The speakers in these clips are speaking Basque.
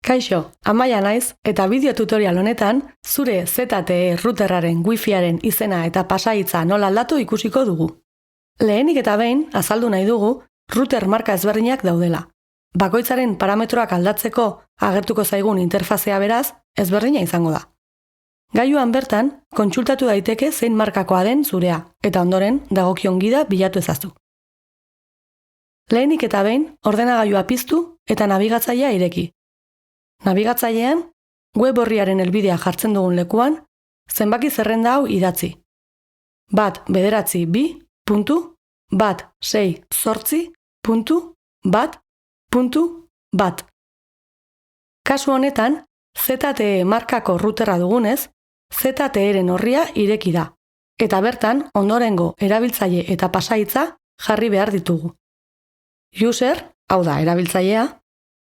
Kaixo, Amaia naiz eta bideo tutorial honetan zure ZTE routerraren wifiaren izena eta pasahitza nola aldatu ikusiko dugu. Lehenik eta behin azaldu nahi dugu router marka ezberdinak daudela. Bakoitzaren parametroak aldatzeko agertuko zaigun interfazea beraz ezberdina izango da. Gailuan bertan kontsultatu daiteke zein markakoa den zurea eta ondoren dagokion gida bilatu ezazu. Lehenik eta behin ordenagailua piztu eta nabigatzailea ireki. Nabigatzailean, web orriaren helbidea jartzen dugun lekuan, zenbaki zerrenda hau idatzi. 1.9.168.1.1.bat. Kasu honetan, ZTE markako routerra dugunez, ZTE-ren orria ireki da, eta bertan ondorengo erabiltzaile eta pasahitza jarri behar ditugu. User, hau da erabiltzailea,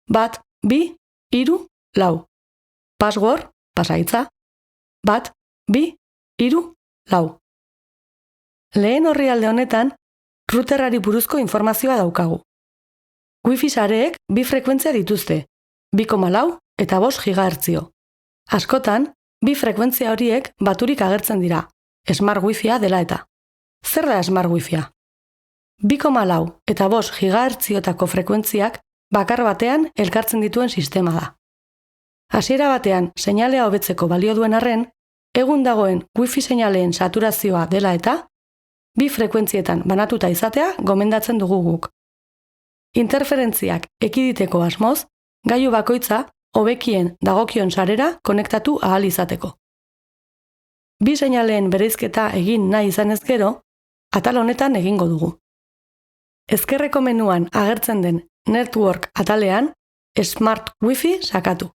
1, 2, 3, 4. Password, pasahitza, 1, 2, 3, 4. Lehen orrialde honetan, routerrari buruzko informazioa daukagu. Wi-Fi sareek bi frekuentzia dituzte, 2,4 eta 5 GHz. Askotan, bi frekuentzia horiek baturik agertzen dira, Smart Wi-Fia dela eta. Zer da Smart Wi-Fia? 2,4 eta 5 GHz-etako frekuentziak bakar batean elkartzen dituen sistema da. Hasiera batean seinalea hobetzeko balio duen arren, egun dagoen Wi-Fi seinaleen saturazioa dela eta, bi frekuentzietan banatuta izatea gomendatzen dugu guk. Interferentziak ekiditeko asmoz, gailu bakoitza hobekien dagokion sarera konektatu ahal izateko. Bi seinaleen bereizketa egin nahi izanez gero, atal honetan egingo dugu. Ezkerreko menuan agertzen den Network atalean Smart Wi-Fi sakatu.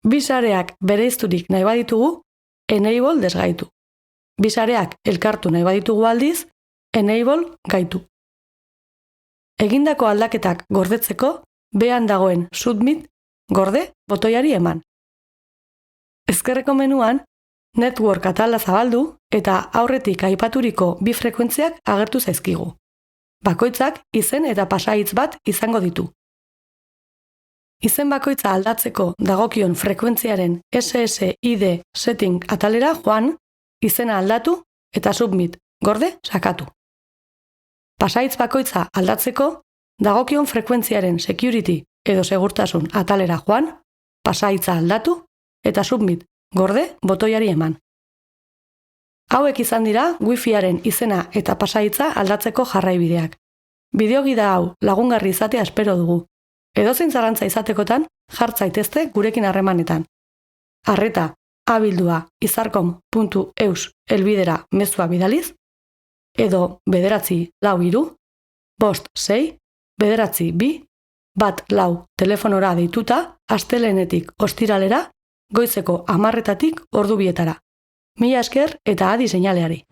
Bi sareak bereizturik nahi baditugu, Enable desgaitu. Bi sareak elkartu nahi baditugu aldiz, Enable gaitu. Egindako aldaketak gordetzeko, behan dagoen Submit gorde botoiari eman. Ezkerreko menuan Network atala zabaldu eta aurretik aipaturiko bi frekuentziak agertu zaizkigu. Bakoitzak izen eta pasahitz bat izango ditu. Izen bakoitza aldatzeko dagokion frekuentziaren SSID setting atalera joan, izena aldatu eta submit gorde sakatu. Pasahitz bakoitza aldatzeko dagokion frekuentziaren security edo segurtasun atalera joan, pasahitza aldatu eta submit gorde botoiari eman. Hauek izan dira Wi-Fiaren izena eta pasahitza aldatzeko jarraibideak. Bideogida hau lagungarri izatea espero dugu. Edozein zalantza izatekotan jartzaitezte gurekin harremanetan. Arreta abildua izarkom.eus helbidera mezua bidaliz, edo 9-5-5-6-9-2-1-4 telefonora deituta astelehenetik ostiralera goizeko 10:00 ordu bietara. Mila esker eta adi seinaleari.